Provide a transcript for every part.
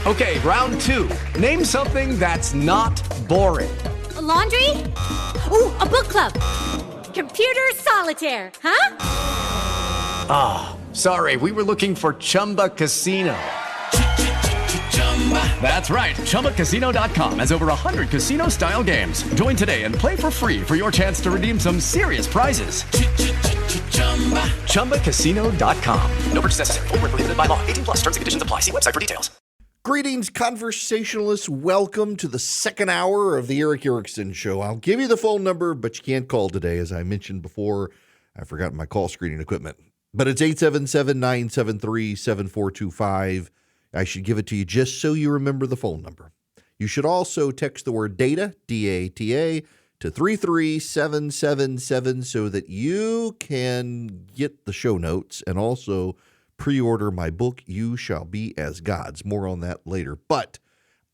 Okay, round two. Name something that's not boring. A laundry? Ooh, a book club. Computer solitaire, huh? Ah, sorry, we were looking for Chumba Casino. That's right, ChumbaCasino.com has over 100 casino-style games. Join today and play for free for your chance to redeem some serious prizes. ChumbaCasino.com. No purchase necessary. Void where prohibited by law. 18 plus. Terms and conditions apply. See website for details. Greetings, conversationalists. Welcome to the second hour of the Eric Erickson Show. I'll give you the phone number, but you can't call today. As I mentioned before, I forgot my call screening equipment. But it's 877-973-7425. I should give it to you just so you remember the phone number. You should also text the word DATA, D-A-T-A, to 33777 so that you can get the show notes and also pre-order my book, You Shall Be As Gods. More on that later. But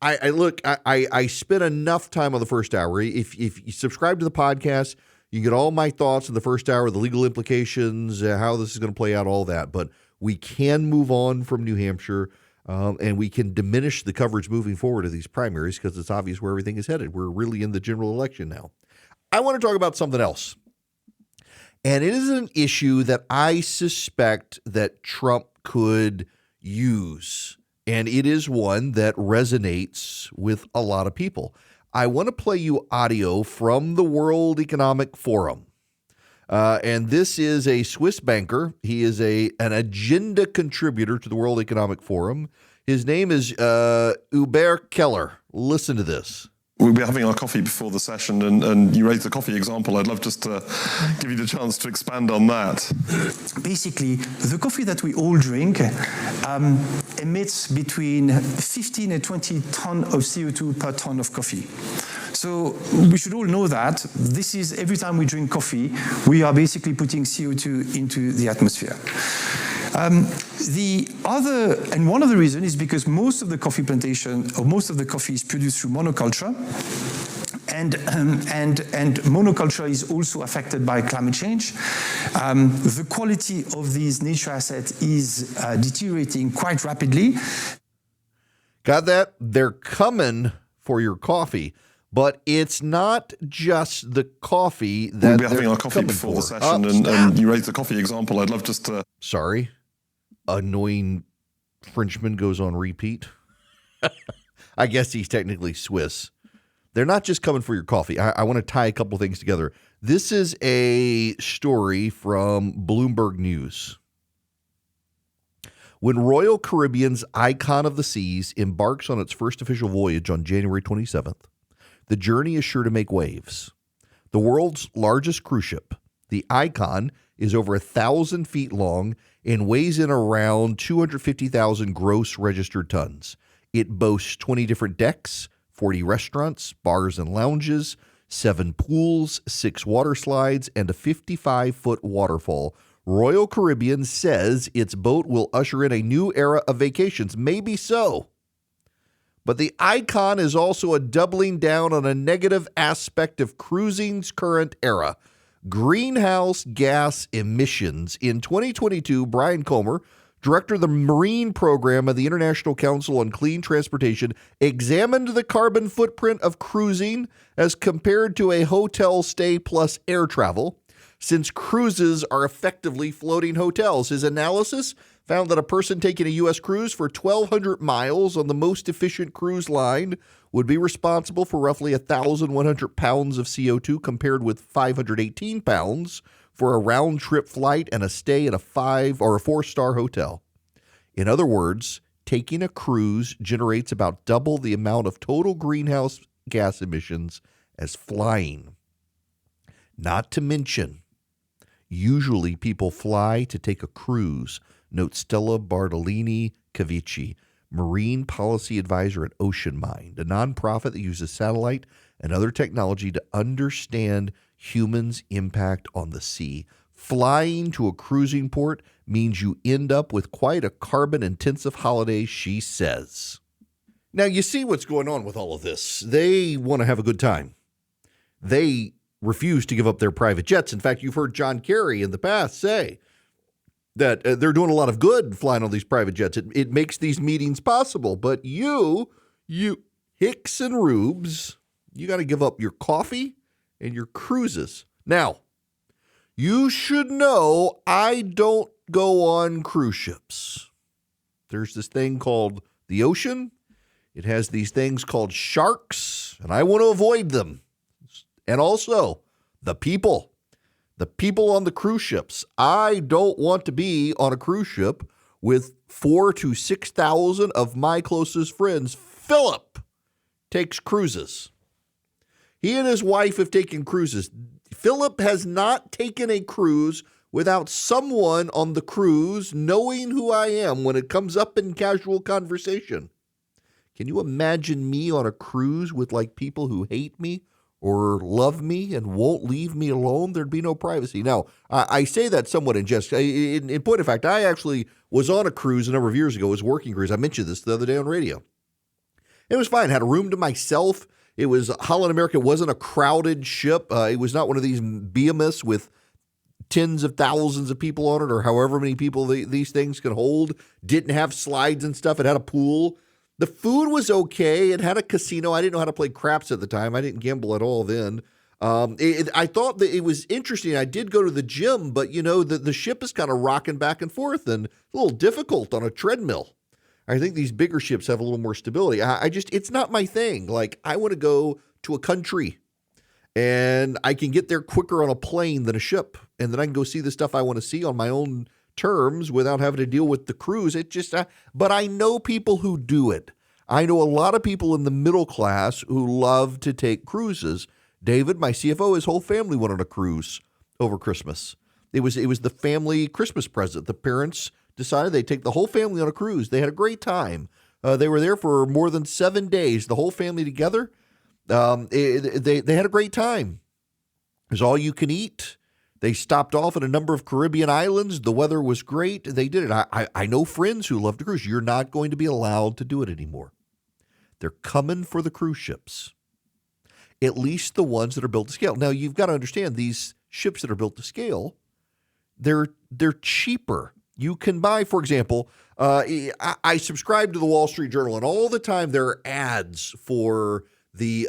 I spent enough time on the first hour. If you subscribe to the podcast, you get all my thoughts in the first hour, the legal implications, how this is going to play out, all that. But we can move on from New Hampshire, and we can diminish the coverage moving forward of these primaries because it's obvious where everything is headed. We're really in the general election now. I want to talk about something else. And it is an issue that I suspect that Trump could use. And it is one that resonates with a lot of people. I want to play you audio from the World Economic Forum. And this is a Swiss banker. He is an agenda contributor to the World Economic Forum. His name is Hubert Keller. Listen to this. We'll be having our coffee before the session, and you raised the coffee example. I'd love just to give you the chance to expand on that. Basically, the coffee that we all drink emits between 15 and 20 tons of CO2 per ton of coffee. So we should all know that. This is every time we drink coffee, we are basically putting CO2 into the atmosphere. One of the reasons is because most of the coffee plantation, or most of the coffee is produced through monoculture. And monoculture is also affected by climate change. The quality of these nature assets is deteriorating quite rapidly. Got that? They're coming for your coffee. But it's not just the coffee that we'll be having our coffee before the session, and you raised the coffee example. I'd love just to... Sorry. Annoying Frenchman goes on repeat. I guess he's technically Swiss. They're not just coming for your coffee. I want to tie a couple things together. This is a story from Bloomberg News. When Royal Caribbean's Icon of the Seas embarks on its first official voyage on January 27th, the journey is sure to make waves. The world's largest cruise ship, the Icon, is over 1,000 feet long and weighs in around 250,000 gross registered tons. It boasts 20 different decks, 40 restaurants, bars and lounges, 7 pools, 6 water slides, and a 55-foot waterfall. Royal Caribbean says its boat will usher in a new era of vacations. Maybe so. But the Icon is also a doubling down on a negative aspect of cruising's current era, greenhouse gas emissions. In 2022, Brian Comer, director of the Marine Program of the International Council on Clean Transportation, examined the carbon footprint of cruising as compared to a hotel stay plus air travel, since cruises are effectively floating hotels. His analysis found that a person taking a U.S. cruise for 1,200 miles on the most efficient cruise line would be responsible for roughly 1,100 pounds of CO2 compared with 518 pounds for a round-trip flight and a stay at a 5- or 4-star hotel. In other words, taking a cruise generates about double the amount of total greenhouse gas emissions as flying. Not to mention, usually people fly to take a cruise, notes Stella Bartolini Cavici, Marine Policy Advisor at Ocean Mind, a nonprofit that uses satellite and other technology to understand humans' impact on the sea. Flying to a cruising port means you end up with quite a carbon-intensive holiday, she says. Now, you see what's going on with all of this. They want to have a good time. They refuse to give up their private jets. In fact, you've heard John Kerry in the past say, that they're doing a lot of good flying on these private jets. It makes these meetings possible. But you Hicks and Rubes, you got to give up your coffee and your cruises. Now, you should know I don't go on cruise ships. There's this thing called the ocean. It has these things called sharks, and I want to avoid them. And also, the people on the cruise ships. I don't want to be on a cruise ship with 4,000 to 6,000 of my closest friends. Philip takes cruises. He and his wife have taken cruises. Philip has not taken a cruise without someone on the cruise knowing who I am when it comes up in casual conversation. Can you imagine me on a cruise with like people who hate me or love me and won't leave me alone? There'd be no privacy. Now, I say that somewhat in jest. In point of fact, I actually was on a cruise a number of years ago. It was a working cruise. I mentioned this the other day on radio. It was fine. I had a room to myself. It was Holland America. It wasn't a crowded ship. It was not one of these behemoths with tens of thousands of people on it or however many people these things can hold. Didn't have slides and stuff. It had a pool. The food was okay. It had a casino. I didn't know how to play craps at the time. I didn't gamble at all then. I thought that it was interesting. I did go to the gym, but, you know, the ship is kind of rocking back and forth and a little difficult on a treadmill. I think these bigger ships have a little more stability. It's not my thing. Like, I want to go to a country and I can get there quicker on a plane than a ship. And then I can go see the stuff I want to see on my own terms without having to deal with the cruise. But I know people who do it. I know a lot of people in the middle class who love to take cruises. David, my CFO, his whole family went on a cruise over Christmas. It was the family Christmas present. The parents decided they'd take the whole family on a cruise. They had a great time. They were there for more than 7 days, the whole family together. They had a great time. It was all you can eat. They stopped off at a number of Caribbean islands. The weather was great. They did it. I know friends who love to cruise. You're not going to be allowed to do it anymore. They're coming for the cruise ships, at least the ones that are built to scale. Now, you've got to understand these ships that are built to scale, they're cheaper. You can buy, for example, I subscribe to the Wall Street Journal, and all the time there are ads for the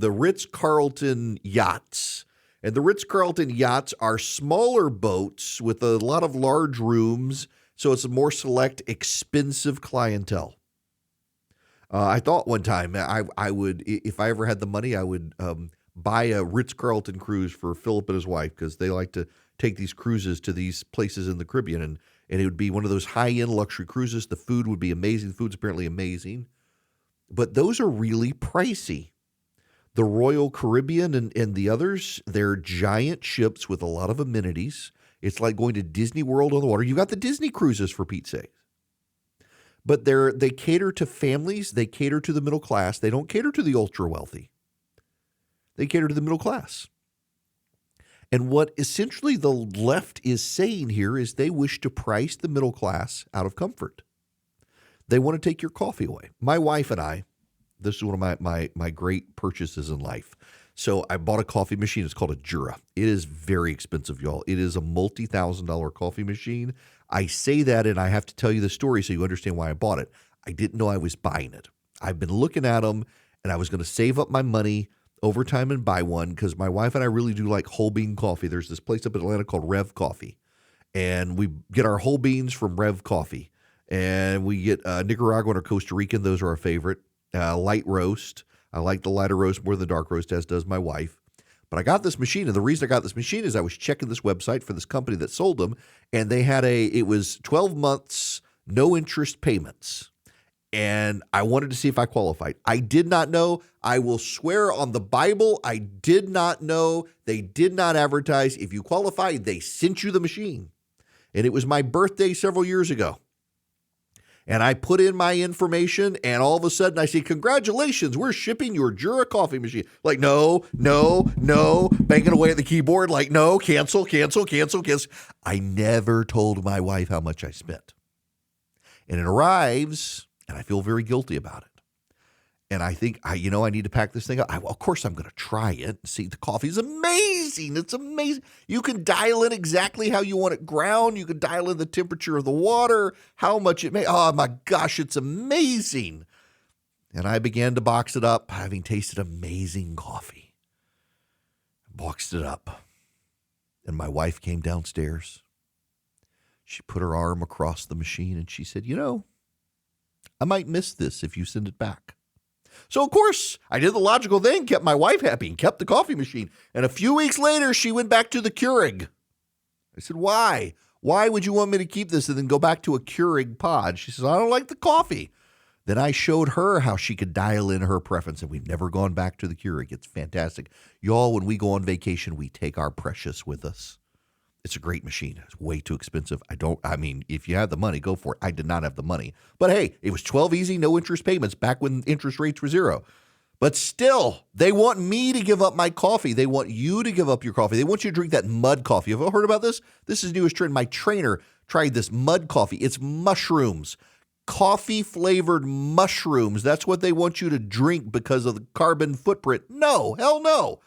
Ritz-Carlton yachts. And the Ritz-Carlton yachts are smaller boats with a lot of large rooms, so it's a more select, expensive clientele. I thought one time I would, if I ever had the money, I would buy a Ritz-Carlton cruise for Philip and his wife because they like to take these cruises to these places in the Caribbean. And it would be one of those high-end luxury cruises. The food would be amazing. The food's apparently amazing. But those are really pricey. The Royal Caribbean and the others, they're giant ships with a lot of amenities. It's like going to Disney World on the water. You got the Disney cruises, for Pete's sake. But they cater to families. They cater to the middle class. They don't cater to the ultra wealthy. They cater to the middle class. And what essentially the left is saying here is they wish to price the middle class out of comfort. They want to take your coffee away. My wife and I, this is one of my great purchases in life. So I bought a coffee machine. It's called a Jura. It is very expensive, y'all. It is a multi-$1,000 coffee machine. I say that, and I have to tell you the story so you understand why I bought it. I didn't know I was buying it. I've been looking at them, and I was going to save up my money over time and buy one because my wife and I really do like whole bean coffee. There's this place up in Atlanta called Rev Coffee, and we get our whole beans from Rev Coffee. And we get Nicaraguan or Costa Rican. Those are our favorite. Light roast. I like the lighter roast more than the dark roast, as does my wife. But I got this machine, and the reason I got this machine is I was checking this website for this company that sold them, and they had it was 12 months, no interest payments. And I wanted to see if I qualified. I did not know. I will swear on the Bible, I did not know. They did not advertise. If you qualify, they sent you the machine. And it was my birthday several years ago. And I put in my information, and all of a sudden I say, congratulations, we're shipping your Jura coffee machine. Like, no, banging away at the keyboard, like, no, cancel. I never told my wife how much I spent. And it arrives, and I feel very guilty about it. And I think, I need to pack this thing up. Of course, I'm going to try it. See, the coffee is amazing. It's amazing. You can dial in exactly how you want it ground. You can dial in the temperature of the water, how much it may. Oh, my gosh, it's amazing. And I began to box it up, having tasted amazing coffee. Boxed it up. And my wife came downstairs. She put her arm across the machine and she said, I might miss this if you send it back. So, of course, I did the logical thing, kept my wife happy, and kept the coffee machine. And a few weeks later, she went back to the Keurig. I said, why? Why would you want me to keep this and then go back to a Keurig pod? She says, I don't like the coffee. Then I showed her how she could dial in her preference, and we've never gone back to the Keurig. It's fantastic. Y'all, when we go on vacation, we take our precious with us. It's a great machine. It's way too expensive. If you have the money, go for it. I did not have the money. But hey, it was 12 easy, no interest payments back when interest rates were zero. But still, they want me to give up my coffee. They want you to give up your coffee. They want you to drink that mud coffee. Have you heard about this? This is newest trend. My trainer tried this mud coffee. It's mushrooms. Coffee-flavored mushrooms. That's what they want you to drink because of the carbon footprint. No, hell no.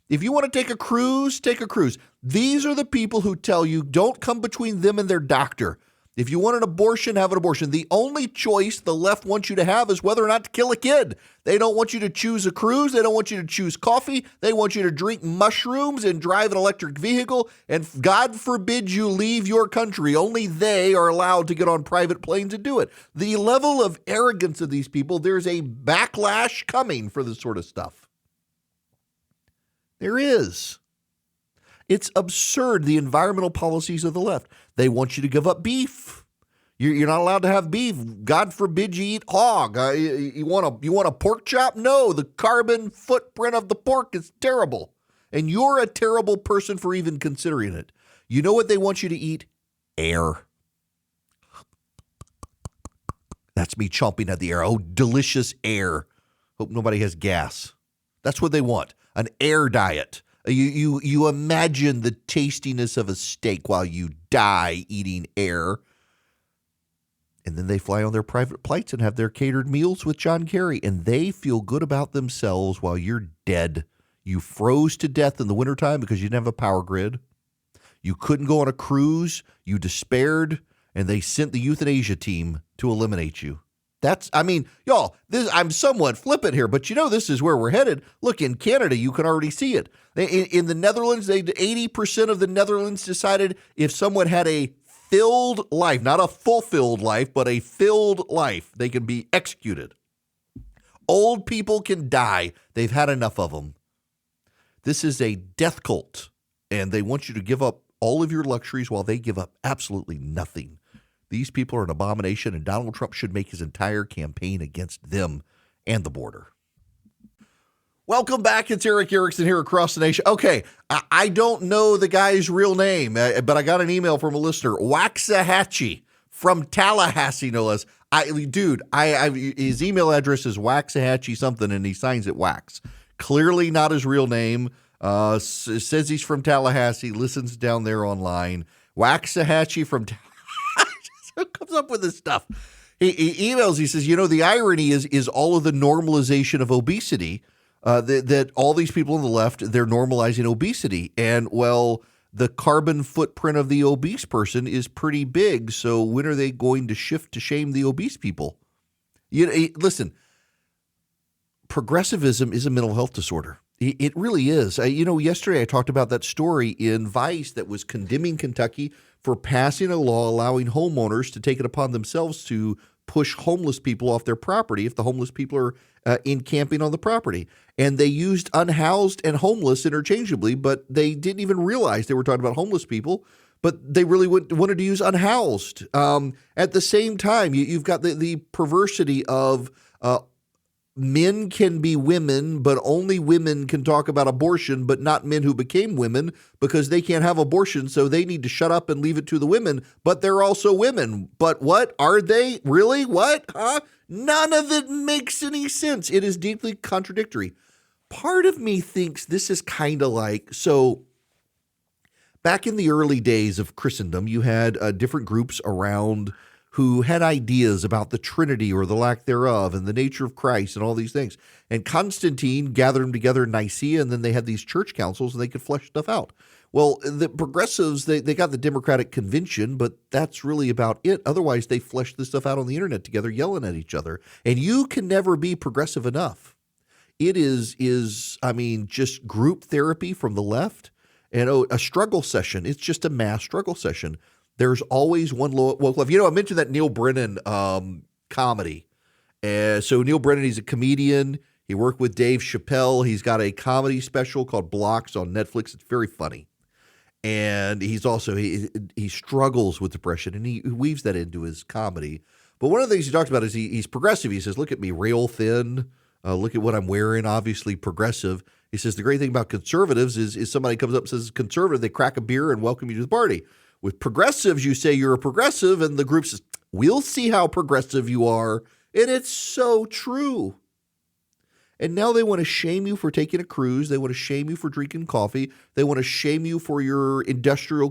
If you want to take a cruise, take a cruise. These are the people who tell you don't come between them and their doctor. If you want an abortion, have an abortion. The only choice the left wants you to have is whether or not to kill a kid. They don't want you to choose a cruise. They don't want you to choose coffee. They want you to drink mushrooms and drive an electric vehicle. And God forbid you leave your country. Only they are allowed to get on private planes and do it. The level of arrogance of these people, there's a backlash coming for this sort of stuff. There is. It's absurd, the environmental policies of the left. They want you to give up beef. You're not allowed to have beef. God forbid you eat hog. You want a pork chop? No, the carbon footprint of the pork is terrible. And you're a terrible person for even considering it. You know what they want you to eat? Air. That's me chomping at the air. Oh, delicious air. Hope nobody has gas. That's what they want. An air diet. You imagine the tastiness of a steak while you die eating air. And then they fly on their private flights and have their catered meals with John Kerry. And they feel good about themselves while you're dead. You froze to death in the wintertime because you didn't have a power grid. You couldn't go on a cruise. You despaired. And they sent the euthanasia team to eliminate you. Y'all, I'm somewhat flippant here, but this is where we're headed. Look, in Canada, you can already see it. In the Netherlands, 80% of the Netherlands decided if someone had a filled life, not a fulfilled life, but a filled life, they can be executed. Old people can die. They've had enough of them. This is a death cult, and they want you to give up all of your luxuries while they give up absolutely nothing. These people are an abomination, and Donald Trump should make his entire campaign against them and the border. Welcome back. It's Eric Erickson here across the nation. Okay, I don't know the guy's real name, but I got an email from a listener, Waxahachie, from Tallahassee, no less. His email address is Waxahachie something, and he signs it Wax. Clearly not his real name. Says he's from Tallahassee, listens down there online. Waxahachie from Tallahassee. Who comes up with this stuff? He emails, he says, the irony is all of the normalization of obesity, that all these people on the left, they're normalizing obesity. And, well, the carbon footprint of the obese person is pretty big. So when are they going to shift to shame the obese people? Listen, progressivism is a mental health disorder. It really is. Yesterday I talked about that story in Vice that was condemning Kentucky for passing a law allowing homeowners to take it upon themselves to push homeless people off their property if the homeless people are encamping on the property. And they used unhoused and homeless interchangeably, but they didn't even realize they were talking about homeless people, but they really wanted to use unhoused. At the same time, you've got the perversity of men can be women, but only women can talk about abortion, but not men who became women because they can't have abortion. So they need to shut up and leave it to the women, but they're also women. But what are they? Really? What? Huh? None of it makes any sense. It is deeply contradictory. Part of me thinks this is kind of like, so back in the early days of Christendom, you had different groups around who had ideas about the Trinity or the lack thereof and the nature of Christ and all these things. And Constantine gathered them together in Nicaea, and then they had these church councils and they could flesh stuff out. Well, the progressives, they got the Democratic Convention, but that's really about it. Otherwise, they fleshed this stuff out on the internet together, yelling at each other. And you can never be progressive enough. It is just group therapy from the left. And a struggle session. It's just a mass struggle session. There's always one woke left. I mentioned that Neil Brennan comedy. So Neil Brennan, he's a comedian. He worked with Dave Chappelle. He's got a comedy special called Blocks on Netflix. It's very funny. And he's also, he struggles with depression, and he weaves that into his comedy. But one of the things he talks about is he's progressive. He says, look at me, rail thin. Look at what I'm wearing, obviously progressive. He says the great thing about conservatives is somebody comes up and says conservative, they crack a beer and welcome you to the party. With progressives, you say you're a progressive, and the group says, we'll see how progressive you are. And it's so true. And now they want to shame you for taking a cruise. They want to shame you for drinking coffee. They want to shame you for your internal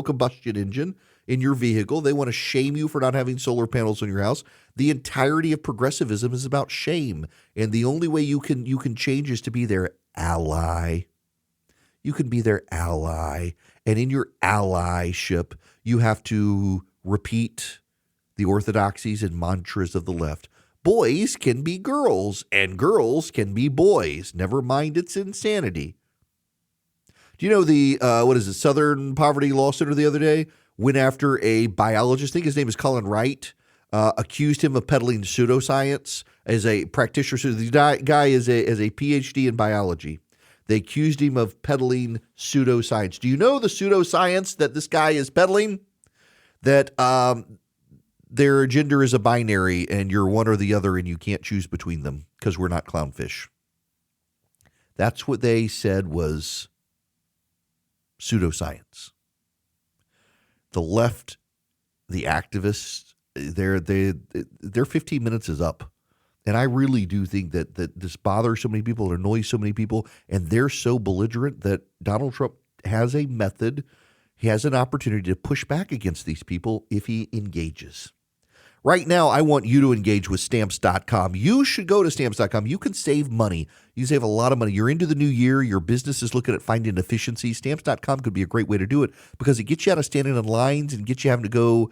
combustion engine in your vehicle. They want to shame you for not having solar panels on your house. The entirety of progressivism is about shame. And the only way you can change is to be their ally. You can be their ally. And in your allyship, you have to repeat the orthodoxies and mantras of the left. Boys can be girls, and girls can be boys. Never mind its insanity. Do you know the, Southern Poverty Law Center the other day went after a biologist, I think his name is Colin Wright, accused him of peddling pseudoscience as a practitioner. So the guy is a PhD in biology. They accused him of peddling pseudoscience. Do you know the pseudoscience that this guy is peddling? That their gender is a binary and you're one or the other and you can't choose between them because we're not clownfish. That's what they said was pseudoscience. The left, the activists, their 15 minutes is up. And I really do think that this bothers so many people, it annoys so many people, and they're so belligerent that Donald Trump has a method, he has an opportunity to push back against these people if he engages. Right now, I want you to engage with Stamps.com. You should go to Stamps.com. You can save money. You can save a lot of money. You're into the new year. Your business is looking at finding efficiencies. Stamps.com could be a great way to do it because it gets you out of standing in lines and gets you having to go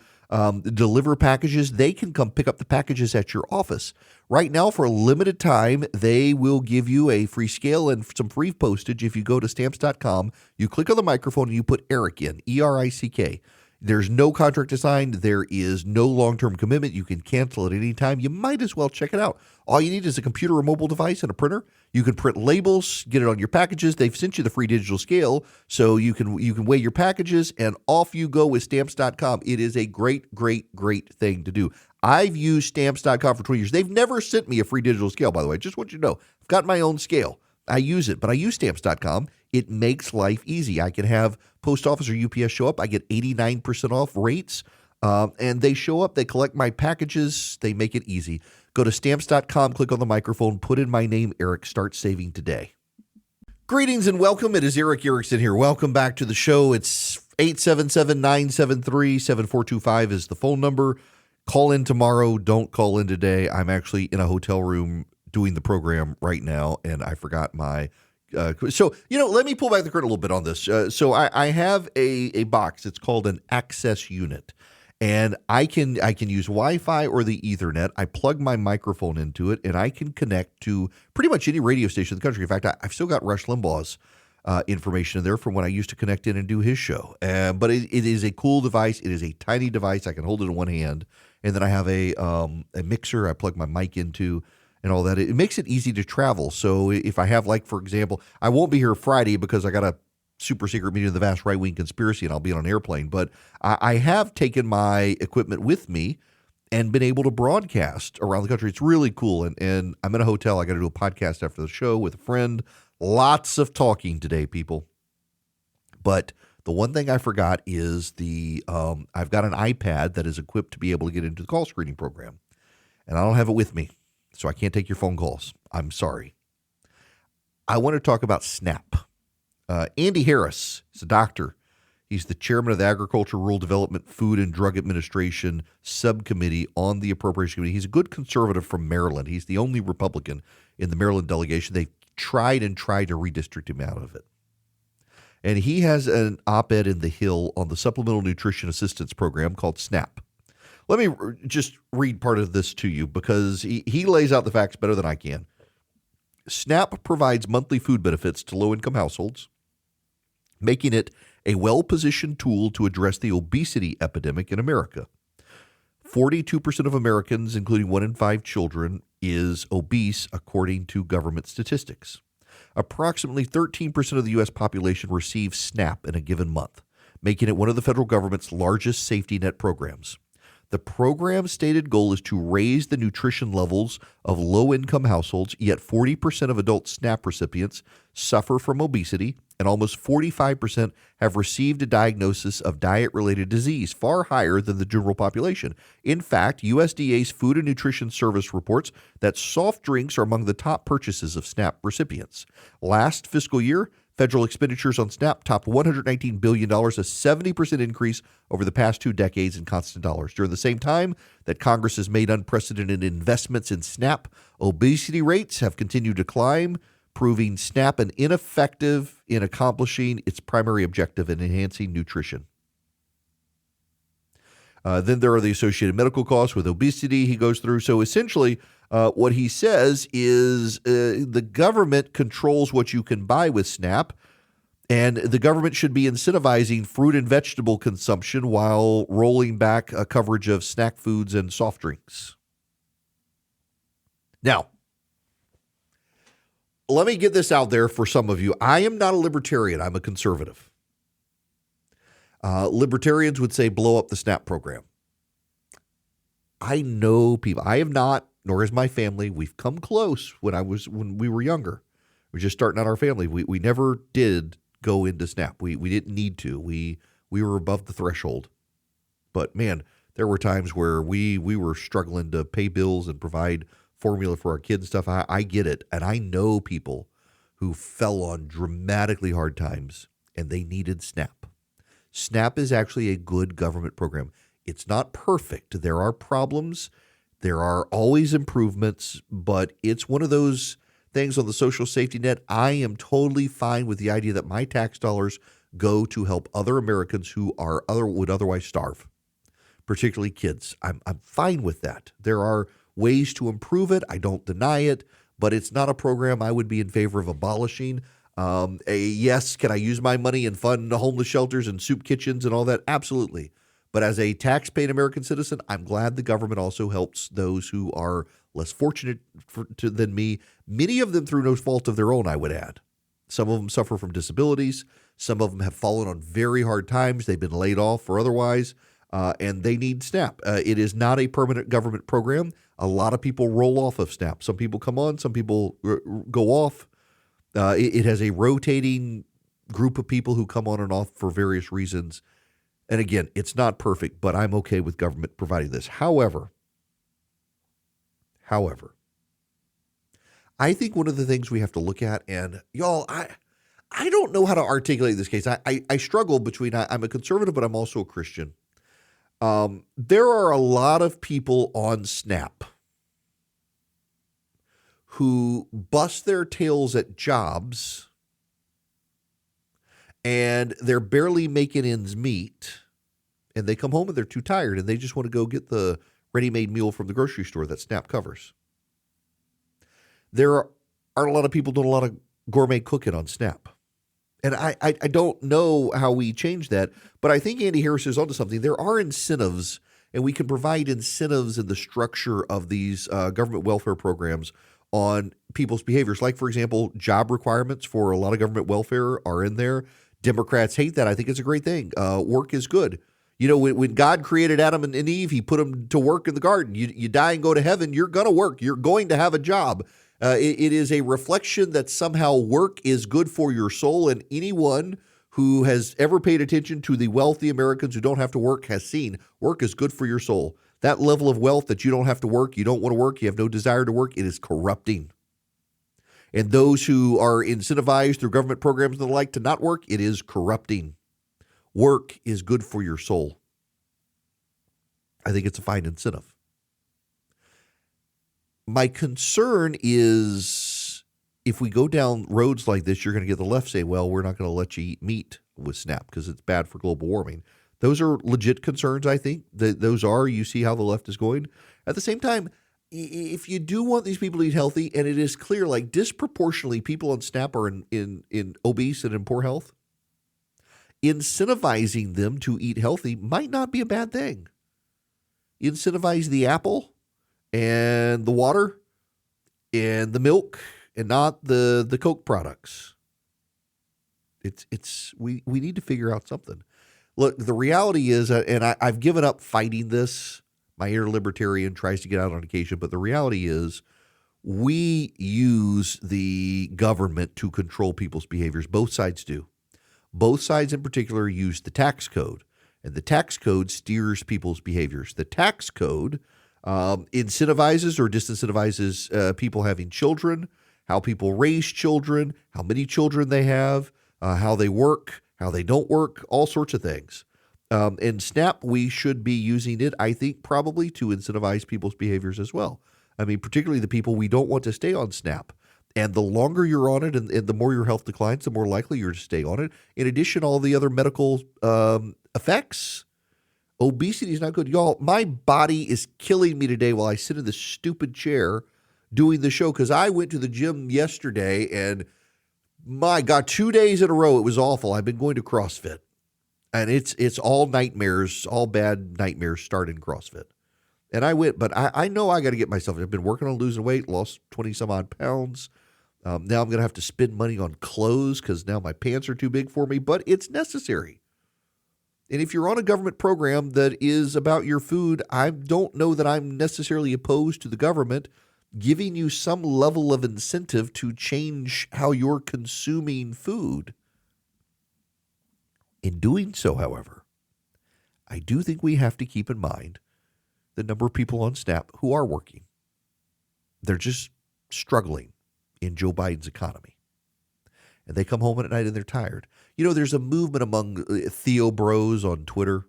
deliver packages. They can come pick up the packages at your office. Right now, for a limited time, they will give you a free scale and some free postage if you go to Stamps.com. You click on the microphone and you put Eric in, E-R-I-C-K. There's no contract assigned. There is no long-term commitment. You can cancel at any time. You might as well check it out. All you need is a computer or mobile device and a printer. You can print labels, get it on your packages. They've sent you the free digital scale, so you can weigh your packages, and off you go with Stamps.com. It is a great, great, great thing to do. I've used Stamps.com for 20 years. They've never sent me a free digital scale, by the way. Just want you to know. I've got my own scale. I use it, but I use Stamps.com. It makes life easy. I can have post office or UPS show up. I get 89% off rates, and they show up. They collect my packages. They make it easy. Go to Stamps.com, click on the microphone, put in my name, Eric. Start saving today. Greetings and welcome. It is Eric Erickson here. Welcome back to the show. It's 877-973-7425 is the phone number. Call in tomorrow. Don't call in today. I'm actually in a hotel room doing the program right now, and I forgot my let me pull back the curtain a little bit on this. So I have a box. It's called an access unit, and I can use Wi-Fi or the Ethernet. I plug my microphone into it, and I can connect to pretty much any radio station in the country. In fact, I've still got Rush Limbaugh's information in there from when I used to connect in and do his show. But it is a cool device. It is a tiny device. I can hold it in one hand, and then I have a mixer I plug my mic into, and all that. It makes it easy to travel. So if I have, like, for example, I won't be here Friday because I got a super secret meeting of the vast right-wing conspiracy and I'll be on an airplane. But I have taken my equipment with me and been able to broadcast around the country. It's really cool. And I'm in a hotel. I got to do a podcast after the show with a friend. Lots of talking today, people. But the one thing I forgot is I've got an iPad that is equipped to be able to get into the call screening program. And I don't have it with me, so I can't take your phone calls. I'm sorry. I want to talk about SNAP. Andy Harris is a doctor. He's the chairman of the Agriculture, Rural Development, Food and Drug Administration Subcommittee on the Appropriation Committee. He's a good conservative from Maryland. He's the only Republican in the Maryland delegation. They tried to redistrict him out of it. And he has an op-ed in The Hill on the Supplemental Nutrition Assistance Program called SNAP. Let me just read part of this to you because he lays out the facts better than I can. SNAP provides monthly food benefits to low-income households, making it a well-positioned tool to address the obesity epidemic in America. 42% of Americans, including 1 in 5 children, is obese, according to government statistics. Approximately 13% of the U.S. population receives SNAP in a given month, making it one of the federal government's largest safety net programs. The program's stated goal is to raise the nutrition levels of low-income households, yet 40% of adult SNAP recipients suffer from obesity, and almost 45% have received a diagnosis of diet-related disease, far higher than the general population. In fact, USDA's Food and Nutrition Service reports that soft drinks are among the top purchases of SNAP recipients. Last fiscal year, federal expenditures on SNAP topped $119 billion, a 70% increase over the past 2 decades in constant dollars. During the same time that Congress has made unprecedented investments in SNAP, obesity rates have continued to climb, proving SNAP an ineffective in accomplishing its primary objective in enhancing nutrition. Then there are the associated medical costs with obesity he goes through. So essentially, what he says is the government controls what you can buy with SNAP, and the government should be incentivizing fruit and vegetable consumption while rolling back coverage of snack foods and soft drinks. Now, let me get this out there for some of you. I am not a libertarian. I'm a conservative. Libertarians would say blow up the SNAP program. I know people. I have not, nor has my family. We've come close when we were younger. We're just starting out our family. We never did go into SNAP. We didn't need to. We were above the threshold. But man, there were times where we were struggling to pay bills and provide formula for our kids and stuff. I get it. And I know people who fell on dramatically hard times and they needed SNAP. SNAP is actually a good government program. It's not perfect. There are problems. There are always improvements, but it's one of those things on the social safety net. I am totally fine with the idea that my tax dollars go to help other Americans who would otherwise starve, particularly kids. I'm fine with that. There are ways to improve it. I don't deny it, but it's not a program I would be in favor of abolishing. Yes, can I use my money and fund homeless shelters and soup kitchens and all that? Absolutely. But as a tax-paying American citizen, I'm glad the government also helps those who are less fortunate than me, many of them through no fault of their own, I would add. Some of them suffer from disabilities. Some of them have fallen on very hard times. They've been laid off or otherwise, and they need SNAP. It is not a permanent government program. A lot of people roll off of SNAP. Some people come on, some people go off. It has a rotating group of people who come on and off for various reasons. And again, it's not perfect, but I'm okay with government providing this. However, I think one of the things we have to look at, and y'all, I don't know how to articulate this case. I struggle between, I'm a conservative, but I'm also a Christian. There are a lot of people on SNAP who bust their tails at jobs and they're barely making ends meet, and they come home and they're too tired and they just want to go get the ready-made meal from the grocery store that SNAP covers. There aren't a lot of people doing a lot of gourmet cooking on SNAP. And I don't know how we change that, but I think Andy Harris is onto something. There are incentives, and we can provide incentives in the structure of these government welfare programs on people's behaviors. Like, for example, job requirements for a lot of government welfare are in there. Democrats hate that. I think it's a great thing. Work is good. You know, when God created Adam and Eve, he put them to work in the garden. You die and go to heaven, you're going to work. You're going to have a job. It is a reflection that somehow work is good for your soul, and anyone who has ever paid attention to the wealthy Americans who don't have to work has seen work is good for your soul. That level of wealth that you don't have to work, you don't want to work, you have no desire to work, it is corrupting. And those who are incentivized through government programs and the like to not work, it is corrupting. work is good for your soul. I think it's a fine incentive. My concern is if we go down roads like this, you're going to get the left say, well, we're not going to let you eat meat with SNAP because it's bad for global warming. Those are legit concerns, I think. Those are, you see how the left is going. At the same time, if you do want these people to eat healthy, and it is clear, like disproportionately people on SNAP are in obese and in poor health, incentivizing them to eat healthy might not be a bad thing. Incentivize the apple and the water and the milk and not the Coke products. We need to figure out something. Look, the reality is, and I've given up fighting this. My inner libertarian tries to get out on occasion, but the reality is we use the government to control people's behaviors. Both sides do. Both sides in particular use the tax code, and the tax code steers people's behaviors. The tax code incentivizes or disincentivizes people having children, how people raise children, how many children they have, how they work, how they don't work, all sorts of things. And SNAP, we should be using it, I think, probably to incentivize people's behaviors as well. I mean, particularly the people we don't want to stay on SNAP. And the longer you're on it and the more your health declines, the more likely you're to stay on it. In addition, all the other medical effects, obesity is not good. Y'all, my body is killing me today while I sit in this stupid chair doing the show because I went to the gym yesterday and my God, 2 days in a row, it was awful. I've been going to CrossFit. And it's all nightmares, all bad nightmares start in CrossFit. And I went, but I know I got to get myself. I've been working on losing weight, lost 20 some odd pounds. Now I'm going to have to spend money on clothes because now my pants are too big for me, but it's necessary. And if you're on a government program that is about your food, I don't know that I'm necessarily opposed to the government giving you some level of incentive to change how you're consuming food. In doing so, however, I do think we have to keep in mind the number of people on SNAP who are working. They're just struggling in Joe Biden's economy. And they come home at night and they're tired. You know, there's a movement among Theo Bros on Twitter.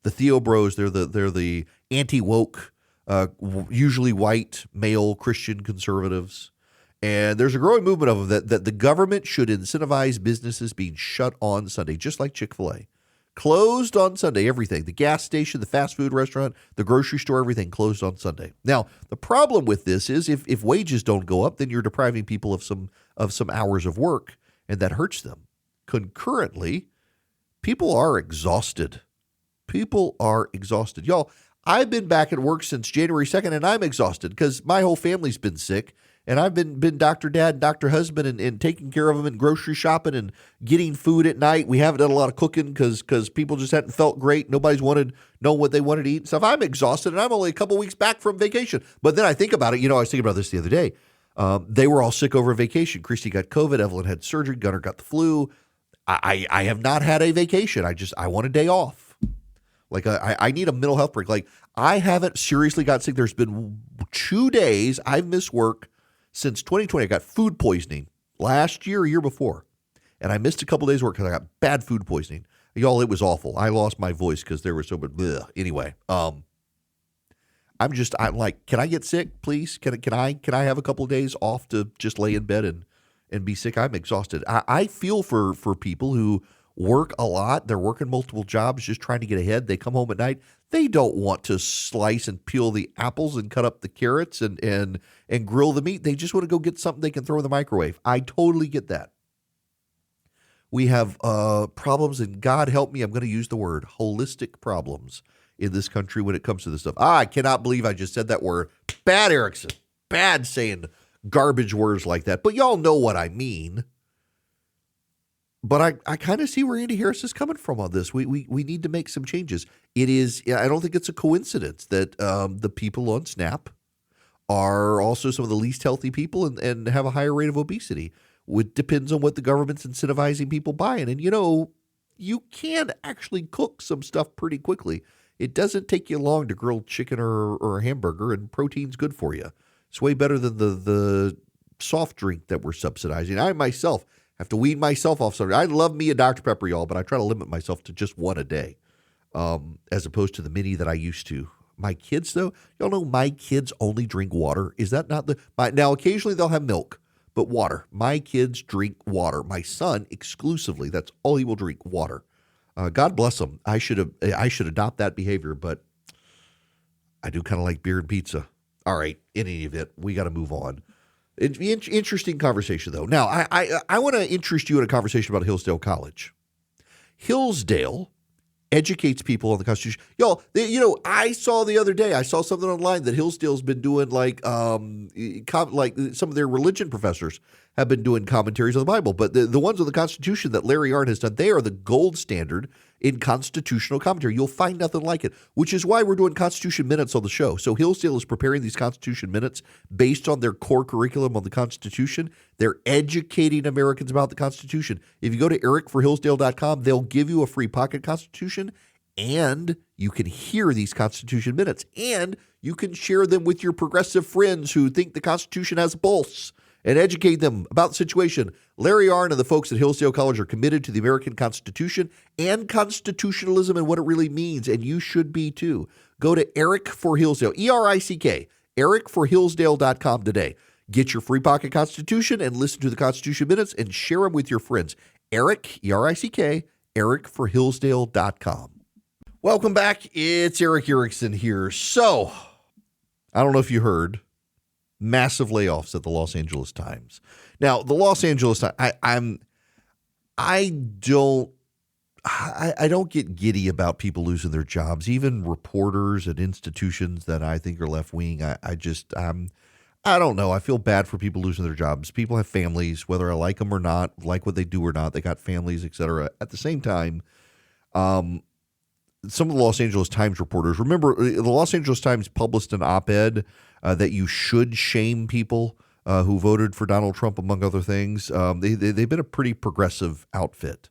The Theo Bros, they're the anti-woke, usually white, male Christian conservatives. And there's a growing movement of them that the government should incentivize businesses being shut on Sunday, just like Chick-fil-A. Closed on Sunday, everything. The gas station, the fast food restaurant, the grocery store, everything closed on Sunday. Now, the problem with this is if wages don't go up, then you're depriving people of some hours of work, and that hurts them. Concurrently, people are exhausted. People are exhausted. Y'all, I've been back at work since January 2nd, and I'm exhausted because my whole family's been sick. And I've been Dr. Dad, Dr. Husband, and taking care of them and grocery shopping and getting food at night. We haven't done a lot of cooking because people just hadn't felt great. Nobody's know what they wanted to eat and stuff. I'm exhausted, and I'm only a couple weeks back from vacation. But then I think about it. You know, I was thinking about this the other day. They were all sick over vacation. Christy got COVID. Evelyn had surgery. Gunnar got the flu. I have not had a vacation. I want a day off. Like I need a mental health break. Like I haven't seriously got sick. There's been 2 days I've missed work. Since 2020, I got food poisoning last year, a year before. And I missed a couple days' work because I got bad food poisoning. Y'all, it was awful. I lost my voice because there was so much. Bleh. Anyway, I'm like, can I get sick, please? Can I have a couple of days off to just lay in bed and be sick? I'm exhausted. I feel for people who work a lot. They're working multiple jobs, just trying to get ahead. They come home at night. They don't want to slice and peel the apples and cut up the carrots and grill the meat. They just want to go get something they can throw in the microwave. I totally get that. We have problems, and God help me, I'm going to use the word holistic problems in this country when it comes to this stuff. I cannot believe I just said that word. Bad, Erickson. Bad saying garbage words like that. But y'all know what I mean. But I kind of see where Andy Harris is coming from on this. We need to make some changes. It is, I don't think it's a coincidence that the people on SNAP are also some of the least healthy people and have a higher rate of obesity. It depends on what the government's incentivizing people buying. And, you know, you can actually cook some stuff pretty quickly. It doesn't take you long to grill chicken or a hamburger, and protein's good for you. It's way better than the soft drink that we're subsidizing. I myself have to wean myself off something. I love me a Dr. Pepper, y'all, but I try to limit myself to just one a day, as opposed to the many that I used to. My kids, though, y'all know my kids only drink water. Is that not now occasionally they'll have milk, but water. My kids drink water. My son exclusively, that's all he will drink, water. God bless him. I should adopt that behavior, but I do kind of like beer and pizza. All right, in any event, we got to move on. It'd be interesting conversation, though. Now, I want to interest you in a conversation about Hillsdale College. Hillsdale educates people on the Constitution. Y'all, I saw the other day, I saw something online that Hillsdale's been doing like some of their religion professors have been doing commentaries on the Bible. But the ones on the Constitution that Larry Arnn has done, they are the gold standard in constitutional commentary. You'll find nothing like it, which is why we're doing Constitution Minutes on the show. So Hillsdale is preparing these Constitution Minutes based on their core curriculum on the Constitution. They're educating Americans about the Constitution. If you go to ericforhillsdale.com, they'll give you a free pocket Constitution, and you can hear these Constitution Minutes, and you can share them with your progressive friends who think the Constitution has a pulse, and educate them about the situation. Larry Arnn and the folks at Hillsdale College are committed to the American Constitution and constitutionalism and what it really means, and you should be too. Go to Eric for Hillsdale, ERICK, ericforhillsdale.com today. Get your free pocket Constitution and listen to the Constitution Minutes and share them with your friends. Eric, ERICK, ericforhillsdale.com. Welcome back. It's Eric Erickson here. So, I don't know if you heard, massive layoffs at the Los Angeles Times. Now, the Los Angeles Times, I don't get giddy about people losing their jobs, even reporters at institutions that I think are left-wing. I don't know. I feel bad for people losing their jobs. People have families, whether I like them or not, like what they do or not. They got families, et cetera. At the same time, some of the Los Angeles Times reporters, remember, the Los Angeles Times published an op-ed that you should shame people who voted for Donald Trump, among other things. They've been a pretty progressive outfit.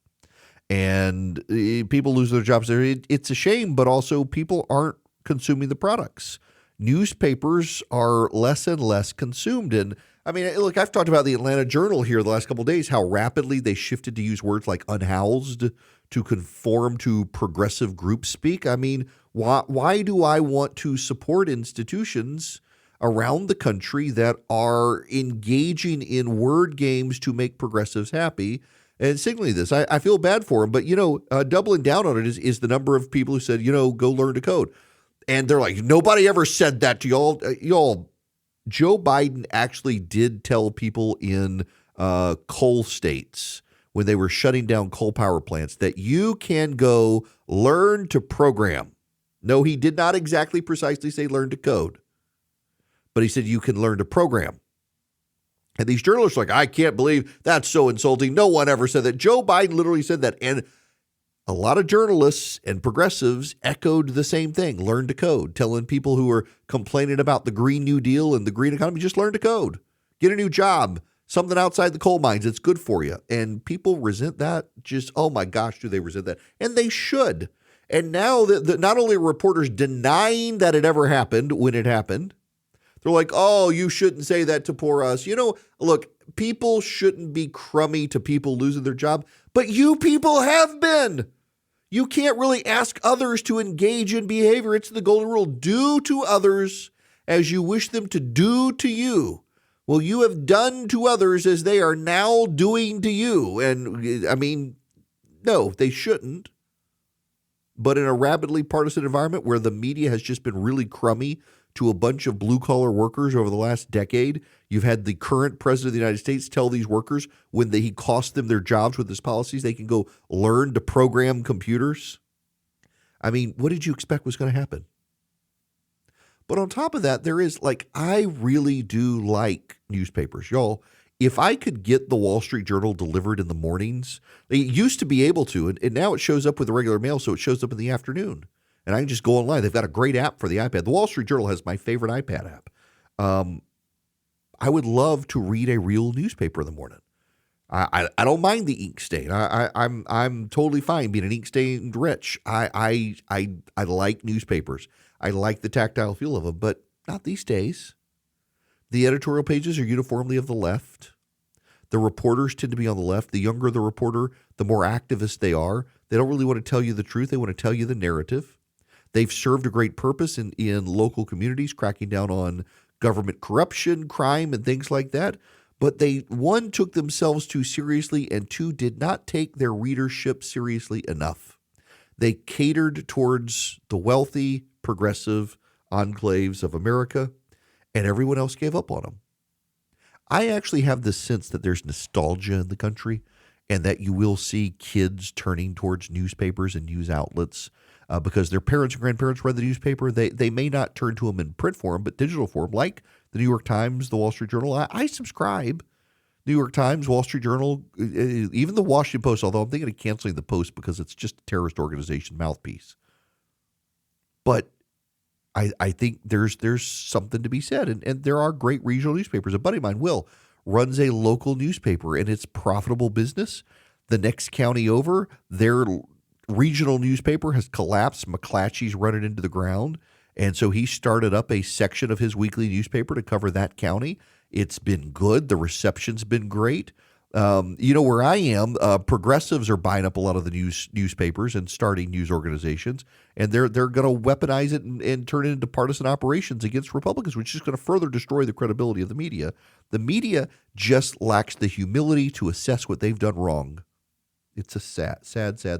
And people lose their jobs there. It's a shame, but also people aren't consuming the products. Newspapers are less and less consumed. And I mean, look, I've talked about the Atlanta Journal here the last couple of days, how rapidly they shifted to use words like unhoused to conform to progressive group speak. I mean, why do I want to support institutions around the country that are engaging in word games to make progressives happy and signaling this? I feel bad for them, but, doubling down on it is the number of people who said, go learn to code. And they're like, nobody ever said that to y'all. Y'all, Joe Biden actually did tell people in coal states when they were shutting down coal power plants that you can go learn to program. No, he did not exactly precisely say learn to code, but he said you can learn to program. And these journalists are like, I can't believe that's so insulting. No one ever said that. Joe Biden literally said that. And a lot of journalists and progressives echoed the same thing, learn to code, telling people who are complaining about the Green New Deal and the green economy, just learn to code, get a new job, something outside the coal mines. It's good for you. And people resent that. Just, oh my gosh, do they resent that? And they should. And now that not only are reporters denying that it ever happened when it happened, they're like, oh, you shouldn't say that to poor us. Look, people shouldn't be crummy to people losing their job, but you people have been. You can't really ask others to engage in behavior. It's the golden rule. Do to others as you wish them to do to you. Well, you have done to others as they are now doing to you. And I mean, no, they shouldn't. But in a rapidly partisan environment where the media has just been really crummy to a bunch of blue-collar workers over the last decade, you've had the current president of the United States tell these workers when he cost them their jobs with his policies, they can go learn to program computers. I mean, what did you expect was going to happen? But on top of that, there is I really do like newspapers. Y'all, if I could get the Wall Street Journal delivered in the mornings, they used to be able to, and now it shows up with the regular mail, so it shows up in the afternoon. And I can just go online. They've got a great app for the iPad. The Wall Street Journal has my favorite iPad app. I would love to read a real newspaper in the morning. I don't mind the ink stain. I'm totally fine being an ink stained rich. I like newspapers. I like the tactile feel of them, but not these days. The editorial pages are uniformly of the left. The reporters tend to be on the left. The younger the reporter, the more activist they are. They don't really want to tell you the truth. They want to tell you the narrative. They've served a great purpose in local communities, cracking down on government corruption, crime, and things like that. But they, one, took themselves too seriously, and two, did not take their readership seriously enough. They catered towards the wealthy, progressive enclaves of America, and everyone else gave up on them. I actually have this sense that there's nostalgia in the country, and that you will see kids turning towards newspapers and news outlets because their parents and grandparents read the newspaper. They may not turn to them in print form, but digital form, like the New York Times, the Wall Street Journal. I subscribe. New York Times, Wall Street Journal, even the Washington Post, although I'm thinking of canceling the Post because it's just a terrorist organization mouthpiece. But I think there's something to be said, and there are great regional newspapers. A buddy of mine, Will, runs a local newspaper, and it's profitable business. The next county over, their regional newspaper has collapsed. McClatchy's run it into the ground, and so he started up a section of his weekly newspaper to cover that county. It's been good. The reception's been great. Where I am, progressives are buying up a lot of the newspapers and starting news organizations, and they're going to weaponize it and turn it into partisan operations against Republicans, which is going to further destroy the credibility of the media. The media just lacks the humility to assess what they've done wrong. It's a sad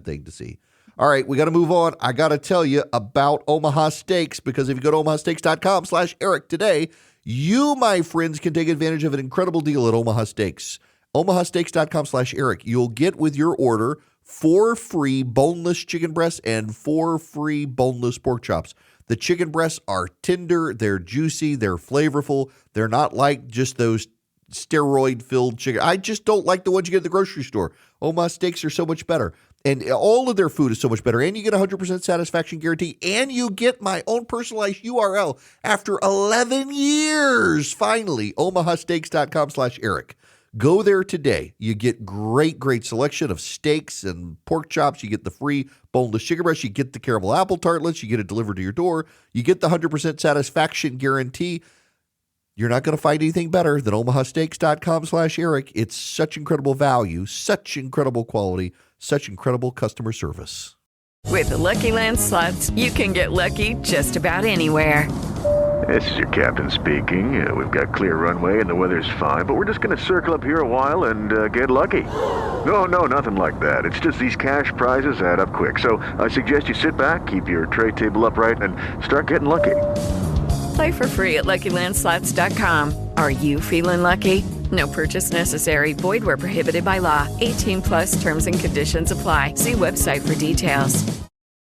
thing to see. All right, we got to move on. I got to tell you about Omaha Steaks, because if you go to omahasteaks.com/Eric today, you, my friends, can take advantage of an incredible deal at Omaha Steaks. omahasteaks.com/Eric. You'll get with your order 4 free boneless chicken breasts and 4 free boneless pork chops. The chicken breasts are tender, they're juicy, they're flavorful. They're not like just those steroid-filled chicken. I just don't like the ones you get at the grocery store. Omaha Steaks are so much better. And all of their food is so much better. And you get a 100% satisfaction guarantee. And you get my own personalized URL after 11 years. Finally, omahasteaks.com/Eric. Go there today. You get great selection of steaks and pork chops. You get the free boneless chicken breast. You get the caramel apple tartlets. You get it delivered to your door. You get the 100% satisfaction guarantee. You're not going to find anything better than omahasteaks.com/Eric. It's such incredible value, such incredible quality, such incredible customer service. With the Lucky Land Slots, you can get lucky just about anywhere. This is your captain speaking. We've got clear runway and the weather's fine, but we're just going to circle up here a while and get lucky. No, nothing like that. It's just these cash prizes add up quick. So I suggest you sit back, keep your tray table upright, and start getting lucky. Play for free at LuckyLandSlots.com. Are you feeling lucky? No purchase necessary. Void where prohibited by law. 18+ terms and conditions apply. See website for details.